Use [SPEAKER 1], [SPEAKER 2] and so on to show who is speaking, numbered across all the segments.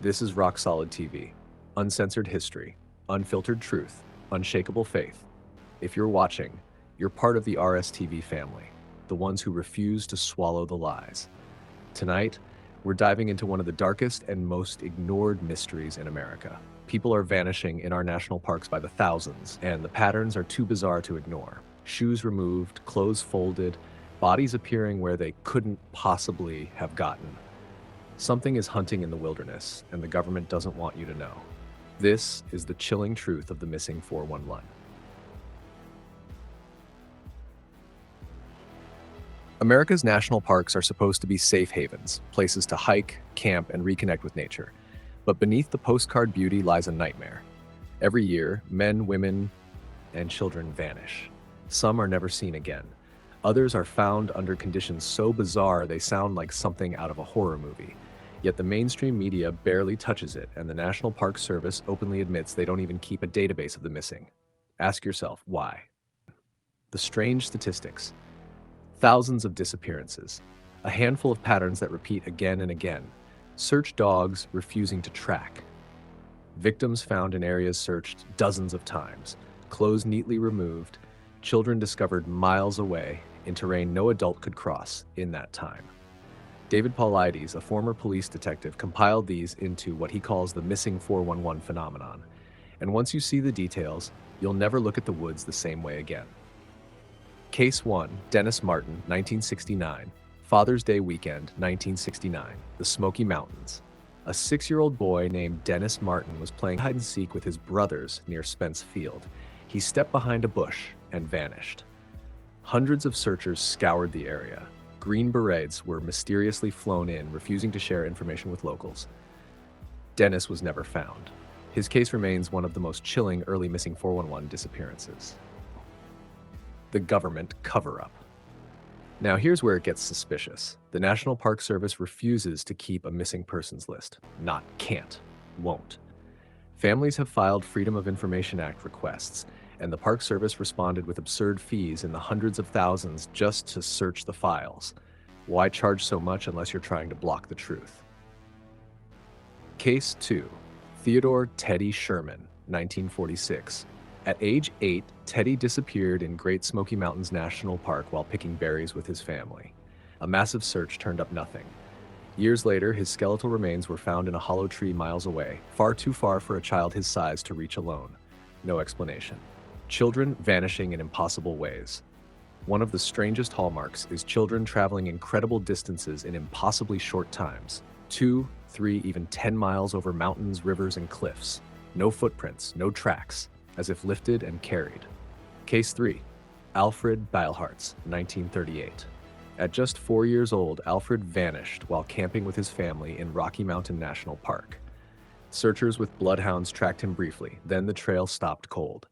[SPEAKER 1] This is Rock Solid TV. Uncensored history, unfiltered truth, unshakable faith. If you're watching, you're part of the RSTV family, the ones who refuse to swallow the lies. Tonight, we're diving into one of the darkest and most ignored mysteries in America. People are vanishing in our national parks by the thousands, and the patterns are too bizarre to ignore. Shoes removed, clothes folded, bodies appearing where they couldn't possibly have gotten. Something is hunting in the wilderness, and the government doesn't want you to know. This is the chilling truth of the missing 411. America's national parks are supposed to be safe havens, places to hike, camp, and reconnect with nature. But beneath the postcard beauty lies a nightmare. Every year, men, women, and children vanish. Some are never seen again. Others are found under conditions so bizarre they sound like something out of a horror movie. Yet the mainstream media barely touches it, and the National Park Service openly admits they don't even keep a database of the missing. Ask yourself, why? The strange statistics. Thousands of disappearances. A handful of patterns that repeat again and again. Search dogs refusing to track. Victims found in areas searched dozens of times. Clothes neatly removed. Children discovered miles away in terrain no adult could cross in that time. David Paulides, a former police detective, compiled these into what he calls the missing 411 phenomenon. And once you see the details, you'll never look at the woods the same way again. Case 1, Dennis Martin, 1969. Father's Day weekend, 1969. The Smoky Mountains. A 6-year-old boy named Dennis Martin was playing hide-and-seek with his brothers near Spence Field. He stepped behind a bush and vanished. Hundreds of searchers scoured the area. Green berets were mysteriously flown in, refusing to share information with locals. Dennis was never found. His case remains one of the most chilling early missing 411 disappearances. The government cover-up. Now here's where it gets suspicious. The National Park Service refuses to keep a missing persons list. Not can't, won't. Families have filed Freedom of Information Act requests, and the Park Service responded with absurd fees in the hundreds of thousands just to search the files. Why charge so much unless you're trying to block the truth? Case 2. Theodore Teddy Sherman, 1946. At age 8, Teddy disappeared in Great Smoky Mountains National Park while picking berries with his family. A massive search turned up nothing. Years later, his skeletal remains were found in a hollow tree miles away, far too far for a child his size to reach alone. No explanation. Children vanishing in impossible ways. One of the strangest hallmarks is children traveling incredible distances in impossibly short times. 2, 3, even 10 miles over mountains, rivers, and cliffs. No footprints, no tracks, as if lifted and carried. Case 3. Alfred Beilhartz, 1938. At just 4 years old, Alfred vanished while camping with his family in Rocky Mountain National Park. Searchers with bloodhounds tracked him briefly, then the trail stopped cold.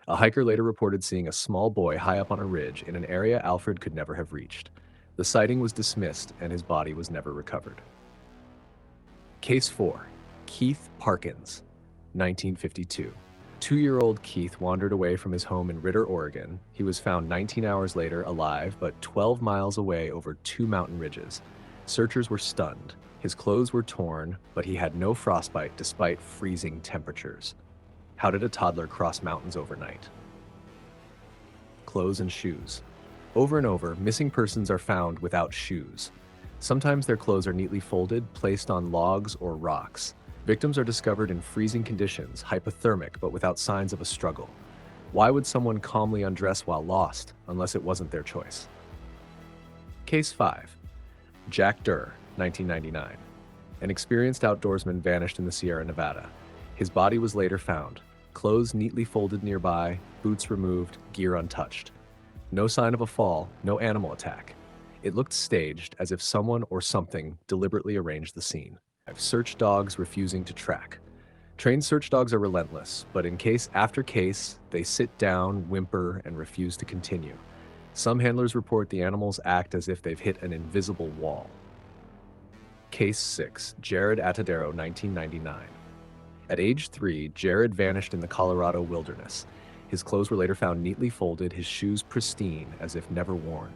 [SPEAKER 1] A hiker later reported seeing a small boy high up on a ridge in an area Alfred could never have reached. The sighting was dismissed and his body was never recovered. Case 4. Keith Parkins, 1952. 2-year-old Keith wandered away from his home in Ritter, Oregon. He was found 19 hours later alive, but 12 miles away over 2 mountain ridges. Searchers were stunned. His clothes were torn, but he had no frostbite despite freezing temperatures. How did a toddler cross mountains overnight? Clothes and shoes. Over and over, missing persons are found without shoes. Sometimes their clothes are neatly folded, placed on logs or rocks. Victims are discovered in freezing conditions, hypothermic, but without signs of a struggle. Why would someone calmly undress while lost, unless it wasn't their choice? Case 5. Jack Durr, 1999. An experienced outdoorsman vanished in the Sierra Nevada. His body was later found. Clothes neatly folded nearby, boots removed, gear untouched. No sign of a fall, no animal attack. It looked staged, as if someone or something deliberately arranged the scene. Search dogs refusing to track. Trained search dogs are relentless, but in case after case, they sit down, whimper, and refuse to continue. Some handlers report the animals act as if they've hit an invisible wall. Case 6. Jared Atadero, 1999. At age 3, Jared vanished in the Colorado wilderness. His clothes were later found neatly folded, his shoes pristine, as if never worn.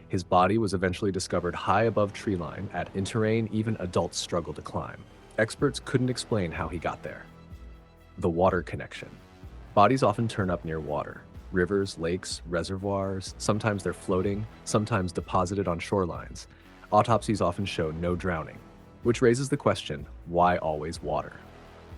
[SPEAKER 1] His body was eventually discovered high above treeline in terrain even adults struggle to climb. Experts couldn't explain how he got there. The water connection. Bodies often turn up near water. Rivers, lakes, reservoirs, sometimes they're floating, sometimes deposited on shorelines. Autopsies often show no drowning, which raises the question, why always water?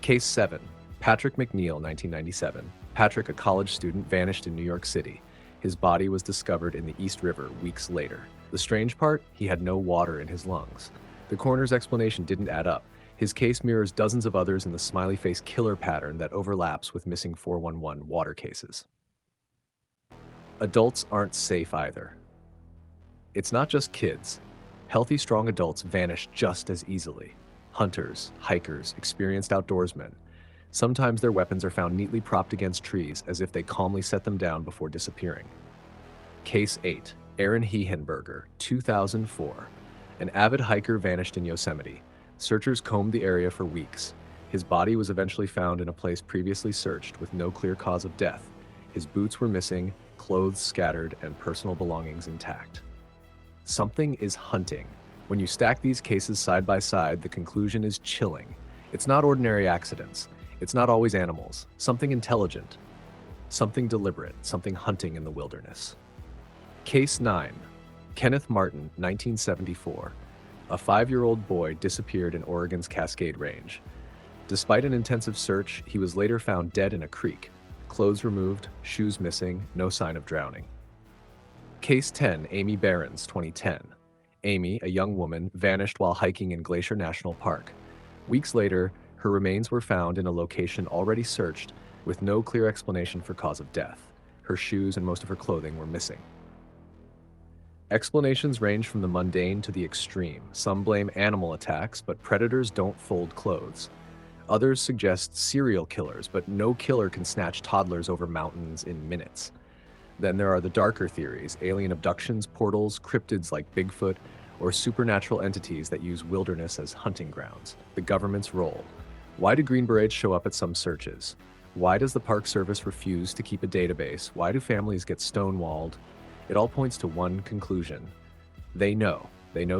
[SPEAKER 1] Case 7. Patrick McNeil, 1997. Patrick, a college student, vanished in New York City. His body was discovered in the East River weeks later. The strange part, he had no water in his lungs. The coroner's explanation didn't add up. His case mirrors dozens of others in the smiley face killer pattern that overlaps with missing 411 water cases. Adults aren't safe either. It's not just kids. Healthy, strong adults vanish just as easily. Hunters, hikers, experienced outdoorsmen. Sometimes their weapons are found neatly propped against trees as if they calmly set them down before disappearing. Case 8. Aaron Hehenberger, 2004. An avid hiker vanished in Yosemite. Searchers combed the area for weeks. His body was eventually found in a place previously searched with no clear cause of death. His boots were missing, clothes scattered, and personal belongings intact. Something is hunting. When you stack these cases side by side, the conclusion is chilling. It's not ordinary accidents. It's not always animals. Something intelligent. Something deliberate. Something hunting in the wilderness. Case 9. Kenneth Martin, 1974. A 5-year-old boy disappeared in Oregon's Cascade Range. Despite an intensive search, he was later found dead in a creek. Clothes removed, shoes missing, no sign of drowning. Case 10. Amy Behrens, 2010. Amy, a young woman, vanished while hiking in Glacier National Park. Weeks later, her remains were found in a location already searched with no clear explanation for cause of death. Her shoes and most of her clothing were missing. Explanations range from the mundane to the extreme. Some blame animal attacks, but predators don't fold clothes. Others suggest serial killers, but no killer can snatch toddlers over mountains in minutes. Then there are the darker theories, alien abductions, portals, cryptids like Bigfoot, or supernatural entities that use wilderness as hunting grounds. The government's role. Why do Green Berets show up at some searches? Why does the Park Service refuse to keep a database? Why do families get stonewalled? It all points to one conclusion. They know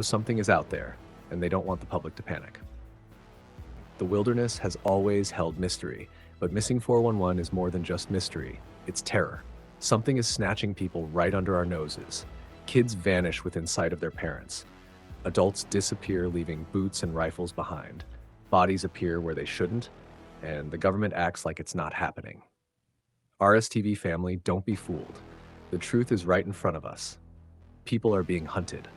[SPEAKER 1] something is out there, and they don't want the public to panic. The wilderness has always held mystery, but missing 411 is more than just mystery. It's terror. Something is snatching people right under our noses. Kids vanish within sight of their parents. Adults disappear, leaving boots and rifles behind. Bodies appear where they shouldn't, and the government acts like it's not happening. RSTV family, don't be fooled. The truth is right in front of us. People are being hunted.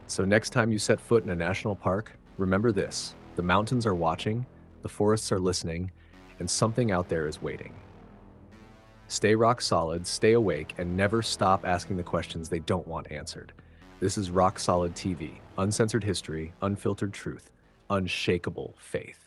[SPEAKER 1] So next time you set foot in a national park, remember this: the mountains are watching, the forests are listening, and something out there is waiting. Stay rock solid, stay awake, and never stop asking the questions they don't want answered. This is Rock Solid TV, uncensored history, unfiltered truth, unshakable faith.